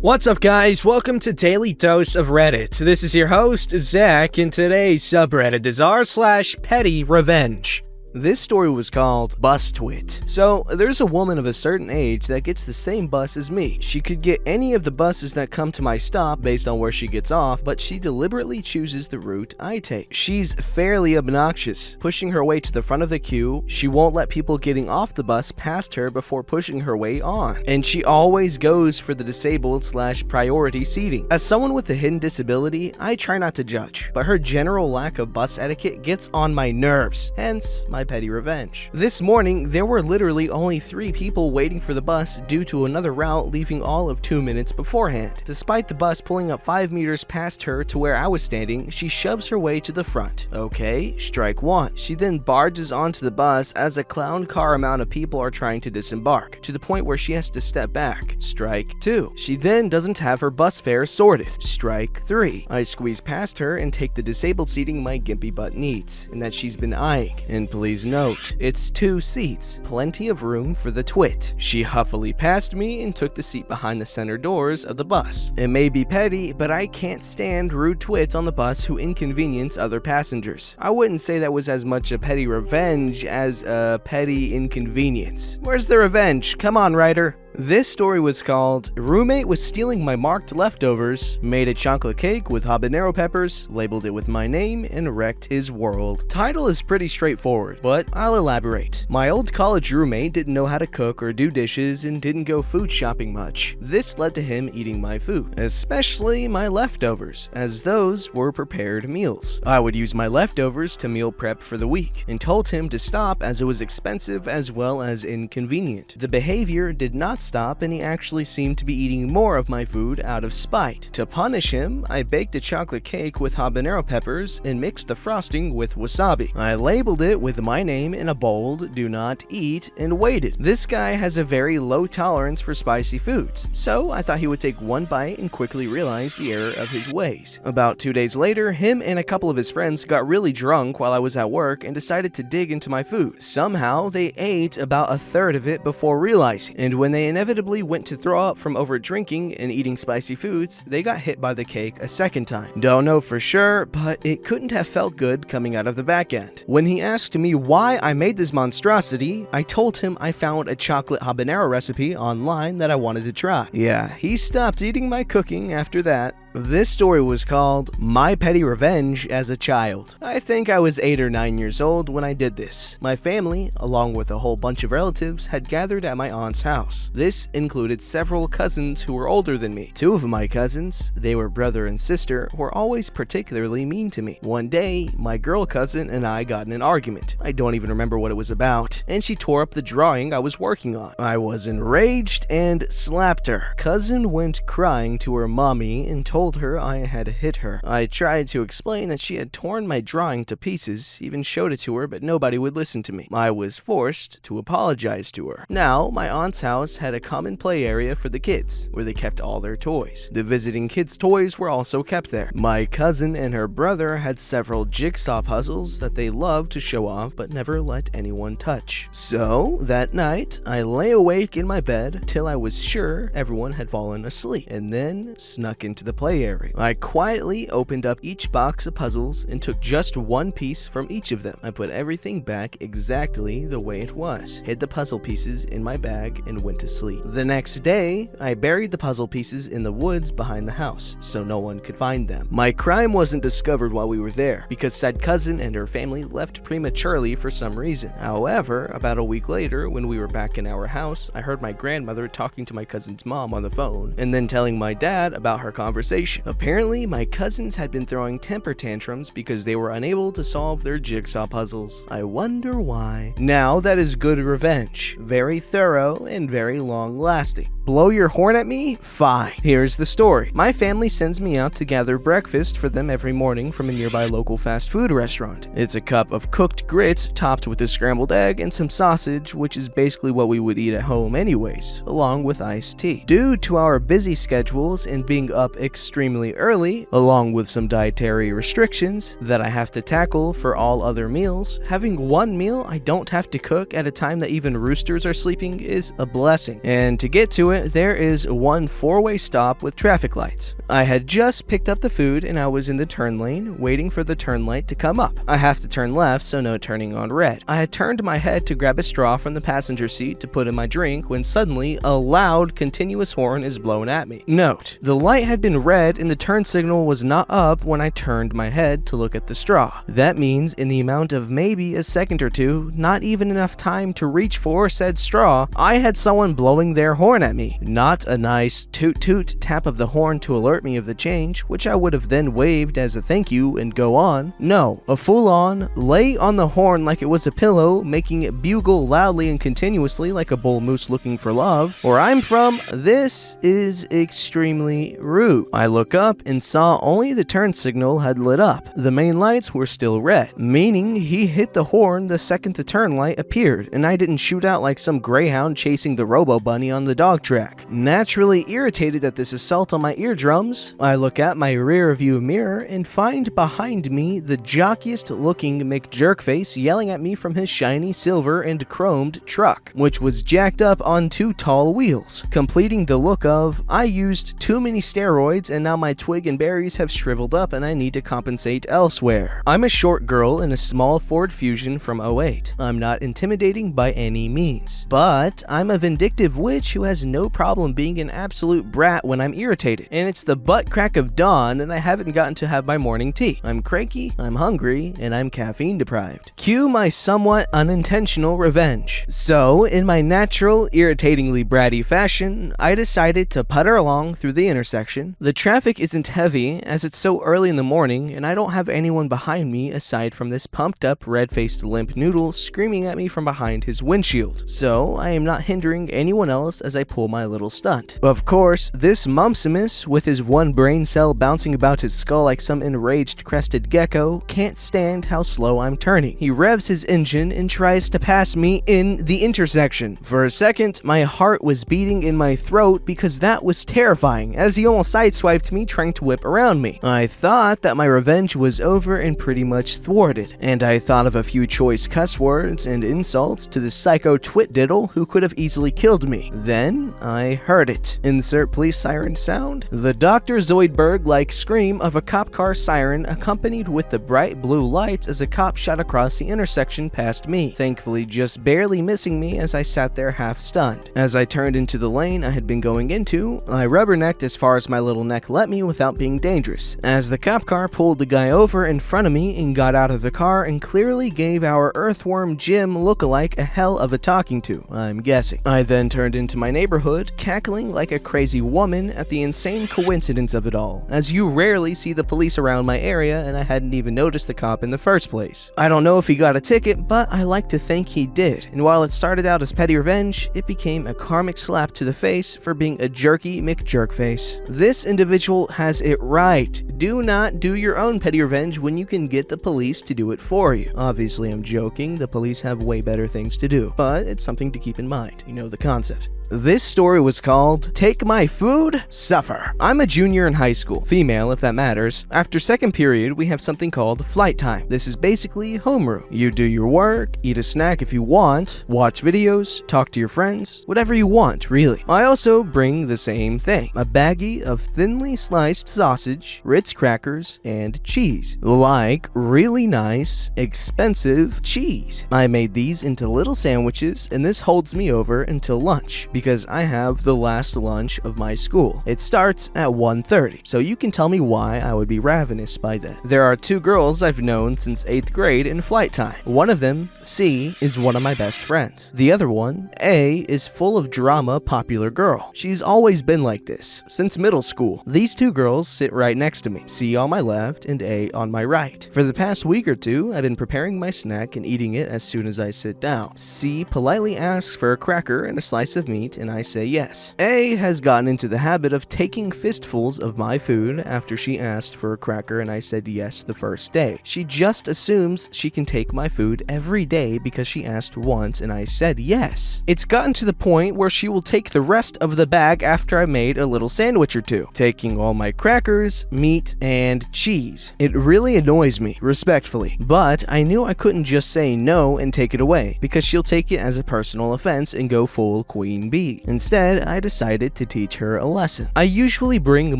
What's up, guys? Welcome to Daily Dose of Reddit. This is your host, Zach, and today's subreddit is r/PettyRevenge. This story was called Bus Twit. So, there's a woman of a certain age that gets the same bus as me. She could get any of the buses that come to my stop based on where she gets off, but she deliberately chooses the route I take. She's fairly obnoxious, pushing her way to the front of the queue. She won't let people getting off the bus past her before pushing her way on. And she always goes for the disabled/priority seating. As someone with a hidden disability, I try not to judge, but her general lack of bus etiquette gets on my nerves, hence my petty revenge. This morning, there were literally only 3 people waiting for the bus due to another route leaving all of 2 minutes beforehand. Despite the bus pulling up 5 meters past her to where I was standing, she shoves her way to the front. Okay, strike 1. She then barges onto the bus as a clown car amount of people are trying to disembark, to the point where she has to step back. Strike 2. She then doesn't have her bus fare sorted. Strike 3. I squeeze past her and take the disabled seating my gimpy butt needs, and that she's been eyeing. And please note, it's 2 seats, plenty of room for the twit. She huffily passed me and took the seat behind the center doors of the bus. It may be petty, but I can't stand rude twits on the bus who inconvenience other passengers. I wouldn't say that was as much a petty revenge as a petty inconvenience. Where's the revenge? Come on, writer. This story was called Roommate Was Stealing My Marked Leftovers, Made a Chocolate Cake with Habanero Peppers, Labeled It With My Name, and Wrecked His World. Title is pretty straightforward, but I'll elaborate. My old college roommate didn't know how to cook or do dishes and didn't go food shopping much. This led to him eating my food, especially my leftovers, as those were prepared meals. I would use my leftovers to meal prep for the week, and told him to stop as it was expensive as well as inconvenient. The behavior did not stop, and he actually seemed to be eating more of my food out of spite. To punish him, I baked a chocolate cake with habanero peppers and mixed the frosting with wasabi. I labeled it with my name in a bold "Do Not Eat" and waited. This guy has a very low tolerance for spicy foods, so I thought he would take one bite and quickly realize the error of his ways. About 2 days later, him and a couple of his friends got really drunk while I was at work and decided to dig into my food. Somehow, they ate about a third of it before realizing, and when they inevitably went to throw up from over drinking and eating spicy foods, they got hit by the cake a second time. Don't know for sure, but it couldn't have felt good coming out of the back end. When he asked me why I made this monstrosity, I told him I found a chocolate habanero recipe online that I wanted to try. Yeah, he stopped eating my cooking after that. This story was called My Petty Revenge as a Child. I think I was 8 or 9 years old when I did this. My family, along with a whole bunch of relatives, had gathered at my aunt's house. This included several cousins who were older than me. 2 of my cousins, they were brother and sister, were always particularly mean to me. One day, my girl cousin and I got in an argument. I don't even remember what it was about, and she tore up the drawing I was working on. I was enraged and slapped her. Cousin went crying to her mommy and told her I had hit her. I tried to explain that she had torn my drawing to pieces, even showed it to her, but nobody would listen to me. I was forced to apologize to her. Now, my aunt's house had a common play area for the kids, where they kept all their toys. The visiting kids' toys were also kept there. My cousin and her brother had several jigsaw puzzles that they loved to show off, but never let anyone touch. So, that night, I lay awake in my bed till I was sure everyone had fallen asleep, and then snuck into the play area. I quietly opened up each box of puzzles and took just one piece from each of them. I put everything back exactly the way it was, hid the puzzle pieces in my bag, and went to sleep. The next day, I buried the puzzle pieces in the woods behind the house, so no one could find them. My crime wasn't discovered while we were there, because said cousin and her family left prematurely for some reason. However, about a week later, when we were back in our house, I heard my grandmother talking to my cousin's mom on the phone, and then telling my dad about her conversation. Apparently, my cousins had been throwing temper tantrums because they were unable to solve their jigsaw puzzles. I wonder why. Now that is good revenge. Very thorough and very long-lasting. Blow your horn at me? Fine. Here's the story. My family sends me out to gather breakfast for them every morning from a nearby local fast food restaurant. It's a cup of cooked grits topped with a scrambled egg and some sausage, which is basically what we would eat at home anyways, along with iced tea. Due to our busy schedules and being up extremely early, along with some dietary restrictions that I have to tackle for all other meals, having one meal I don't have to cook at a time that even roosters are sleeping is a blessing. And to get to there is one four-way stop with traffic lights. I had just picked up the food and I was in the turn lane, waiting for the turn light to come up. I have to turn left, so no turning on red. I had turned my head to grab a straw from the passenger seat to put in my drink when suddenly a loud, continuous horn is blown at me. Note, the light had been red and the turn signal was not up when I turned my head to look at the straw. That means in the amount of maybe a second or two, not even enough time to reach for said straw, I had someone blowing their horn at me. Not a nice toot toot tap of the horn to alert me of the change, which I would have then waved as a thank you and go on. No, a full-on lay on the horn like it was a pillow, making it bugle loudly and continuously like a bull moose looking for love. Where I'm from, this is extremely rude. I look up and saw only the turn signal had lit up. The main lights were still red, meaning he hit the horn the second the turn light appeared, and I didn't shoot out like some greyhound chasing the Robo Bunny on the dog track. Naturally irritated at this assault on my eardrums, I look at my rear view mirror and find behind me the jockiest looking McJerkface yelling at me from his shiny silver and chromed truck, which was jacked up on two tall wheels, completing the look of, I used too many steroids and now my twig and berries have shriveled up and I need to compensate elsewhere. I'm a short girl in a small Ford Fusion from '08. I'm not intimidating by any means, but I'm a vindictive witch who has no problem being an absolute brat when I'm irritated, and it's the butt crack of dawn and I haven't gotten to have my morning tea. I'm cranky, I'm hungry, and I'm caffeine deprived. Cue my somewhat unintentional revenge. So, in my natural, irritatingly bratty fashion, I decided to putter along through the intersection. The traffic isn't heavy as it's so early in the morning and I don't have anyone behind me aside from this pumped up red-faced limp noodle screaming at me from behind his windshield. So, I am not hindering anyone else as I pull my little stunt. Of course, this Mumpsimus, with his one brain cell bouncing about his skull like some enraged crested gecko, can't stand how slow I'm turning. He revs his engine and tries to pass me in the intersection. For a second, my heart was beating in my throat because that was terrifying, as he almost sideswiped me trying to whip around me. I thought that my revenge was over and pretty much thwarted, and I thought of a few choice cuss words and insults to the psycho twit-diddle who could have easily killed me. Then, I heard it. Insert police siren sound. The Dr. Zoidberg-like scream of a cop car siren accompanied with the bright blue lights as a cop shot across the intersection past me, thankfully just barely missing me as I sat there half stunned. As I turned into the lane I had been going into, I rubbernecked as far as my little neck let me without being dangerous, as the cop car pulled the guy over in front of me and got out of the car and clearly gave our Earthworm Jim lookalike a hell of a talking to, I'm guessing. I then turned into my neighborhood, cackling like a crazy woman at the insane coincidence of it all, as you rarely see the police around my area and I hadn't even noticed the cop in the first place. I don't know if he got a ticket, but I like to think he did, and while it started out as petty revenge, it became a karmic slap to the face for being a jerky McJerkface. This individual has it right. Do not do your own petty revenge when you can get the police to do it for you. Obviously, I'm joking, the police have way better things to do, but it's something to keep in mind. You know the concept. This story was called Take My Food, Suffer. I'm a junior in high school, female if that matters. After second period, we have something called flight time. This is basically homeroom. You do your work, eat a snack if you want, watch videos, talk to your friends, whatever you want, really. I also bring the same thing, a baggie of thinly sliced sausage, Ritz crackers, and cheese. Like really nice, expensive cheese. I made these into little sandwiches, and this holds me over until lunch, because I have the last lunch of my school. It starts at 1:30, so you can tell me why I would be ravenous by then. There are two girls I've known since 8th grade in flight time. One of them, C, is one of my best friends. The other one, A, is full of drama popular girl. She's always been like this, since middle school. These two girls sit right next to me, C on my left and A on my right. For the past week or two, I've been preparing my snack and eating it as soon as I sit down. C politely asks for a cracker and a slice of meat, and I say yes. A has gotten into the habit of taking fistfuls of my food after she asked for a cracker and I said yes the first day. She just assumes she can take my food every day because she asked once and I said yes. It's gotten to the point where she will take the rest of the bag after I made a little sandwich or two, taking all my crackers, meat, meat, and cheese. It really annoys me, respectfully, but I knew I couldn't just say no and take it away, because she'll take it as a personal offense and go full queen bee. Instead, I decided to teach her a lesson. I usually bring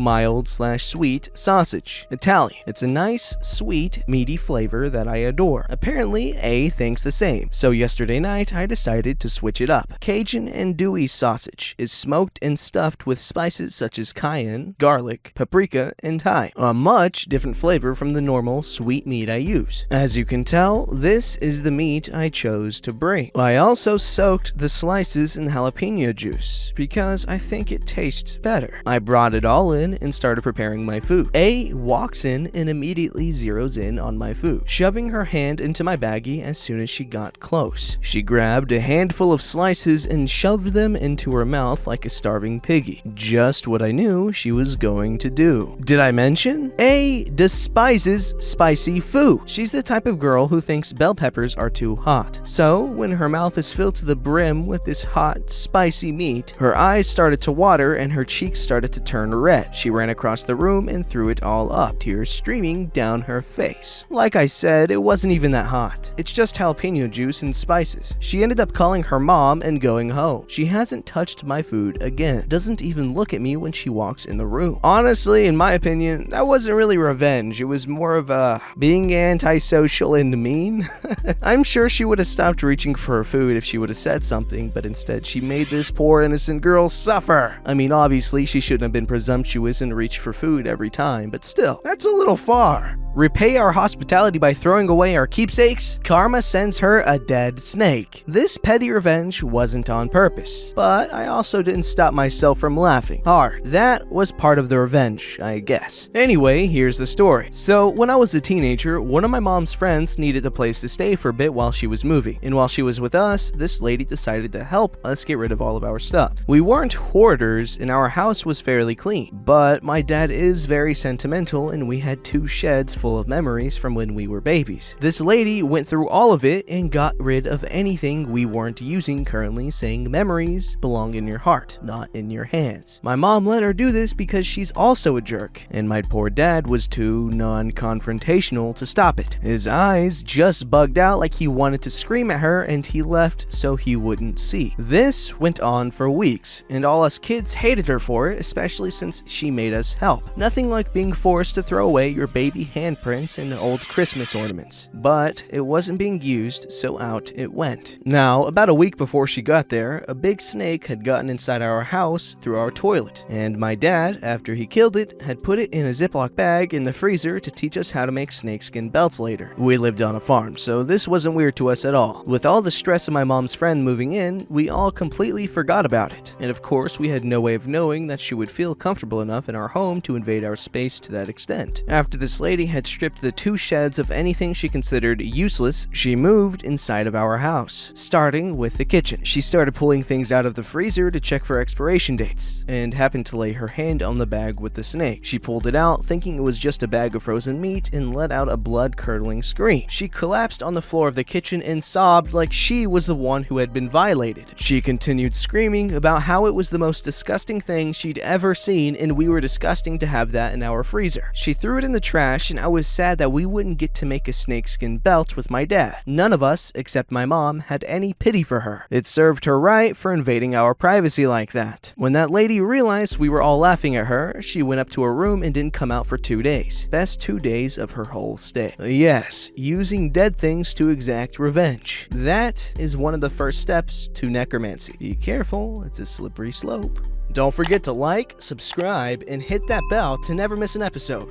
mild/sweet sausage, Italian. It's a nice, sweet, meaty flavor that I adore. Apparently, A thinks the same, so yesterday night I decided to switch it up. Cajun andouille sausage is smoked and stuffed with spices such as cayenne, garlic, paprika, and thyme, a much different flavor from the normal sweet meat I use. As you can tell, this is the meat I chose to bring. I also soaked the slices in jalapeno juice because I think it tastes better. I brought it all in and started preparing my food. A walks in and immediately zeroes in on my food, shoving her hand into my baggie as soon as she got close. She grabbed a handful of slices and shoved them into her mouth like a starving piggy. Just what I knew she was going to do. Did I mention? A despises spicy food. She's the type of girl who thinks bell peppers are too hot. So when her mouth is filled to the brim with this hot, spicy meat, her eyes started to water and her cheeks started to turn red. She ran across the room and threw it all up, tears streaming down her face. Like I said, it wasn't even that hot. It's just jalapeno juice and spices. She ended up calling her mom and going home. She hasn't touched my food again. Doesn't even look at me when she walks in the room. Honestly, in my opinion, that wasn't really revenge. It was more of being antisocial and mean. I'm sure she would have stopped reaching for her food if she would have said something, but instead she made this poor innocent girl suffer. I mean, obviously she shouldn't have been presumptuous and reached for food every time, but still, that's a little far. Repay our hospitality by throwing away our keepsakes? Karma sends her a dead snake. This petty revenge wasn't on purpose, but I also didn't stop myself from laughing hard. That was part of the revenge, I guess. Anyway, here's the story. So, when I was a teenager, one of my mom's friends needed a place to stay for a bit while she was moving, and while she was with us, this lady decided to help us get rid of all of our stuff. We weren't hoarders, and our house was fairly clean, but my dad is very sentimental, and we had 2 sheds full of memories from when we were babies. This lady went through all of it and got rid of anything we weren't using currently, saying memories belong in your heart, not in your hands. My mom let her do this because she's also a jerk, and my poor dad was too non-confrontational to stop it. His eyes just bugged out like he wanted to scream at her, and he left so he wouldn't see. This went on for weeks, and all us kids hated her for it, especially since she made us help. Nothing like being forced to throw away your baby handprints and old Christmas ornaments. But it wasn't being used, so out it went. Now, about a week before she got there, a big snake had gotten inside our house through our toilet, and my dad, after he killed it, had put it in a Ziploc bag in the freezer to teach us how to make snakeskin belts later. We lived on a farm, so this wasn't weird to us at all. With all the stress of my mom's friend moving in, we all completely forgot about it, and of course we had no way of knowing that she would feel comfortable enough in our home to invade our space to that extent. After this lady had stripped the 2 sheds of anything she considered useless, she moved inside of our house, starting with the kitchen. She started pulling things out of the freezer to check for expiration dates, and happened to lay her hand on the bag with the snake. She pulled it out, thinking it was just a bag of frozen meat, and let out a blood-curdling scream. She collapsed on the floor of the kitchen and sobbed like she was the one who had been violated. She continued screaming about how it was the most disgusting thing she'd ever seen, and we were disgusting to have that in our freezer. She threw it in the trash, and I was sad that we wouldn't get to make a snakeskin belt with my dad. None of us, except my mom, had any pity for her. It served her right for invading our privacy like that. When that lady realized we were all laughing at her, she went up to her room and didn't come out for 2 days. Best 2 days of her whole stay. Yes, using dead things to exact revenge. That is one of the first steps to necromancy. Be careful, it's a slippery slope. Don't forget to like, subscribe, and hit that bell to never miss an episode.